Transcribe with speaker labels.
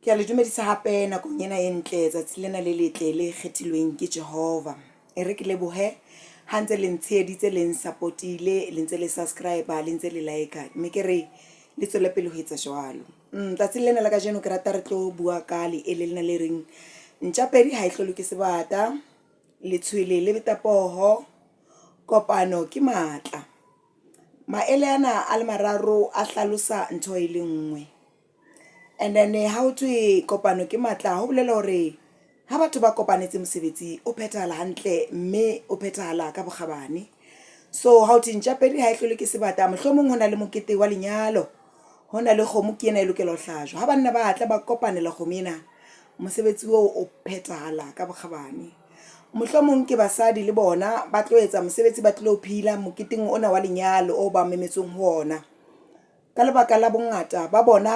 Speaker 1: Ke a le dumedisa hape nakong ena e ntle tsatsi lena le letle le kgethilweng ke Jehova. E re ke lebohe ha ntse le ntsheditse le nsupportile le ntse le subscribe le ntse le like mme ke re le tswele pele ho etsa jwalo. Tsatsi lena la kajeno ke rata re tlo bua ka le lena le reng ntjapedi ha e hlolo ke sebata, le tshwele le beta poho, kopano ke matla. Maele ana a le mararo a hlalosa ntho e le nngwe. And then ha o thwe kopano ke matla ho bolela hore ha batho ba kopanetse mosebetsi o phethahala hantle mme o phethahala ka bokgabane. So ha o thwe ntjapedi ha e hlole ke sebata, mohlomong hona le mokete wa lenyalo, hona le kgomo ke ena e lokela ho hlajwa, ha banna ba tla ba kopanela kgomo ena, mosebetsi oo o phethahala ka bokgabane. Mohlomong ke basadi le bona ba tlo etsa mosebetsi, ba tlo phila moketeng ona wa lenyalo o ba memetseng ho ona, ka lebaka la bongata ba bona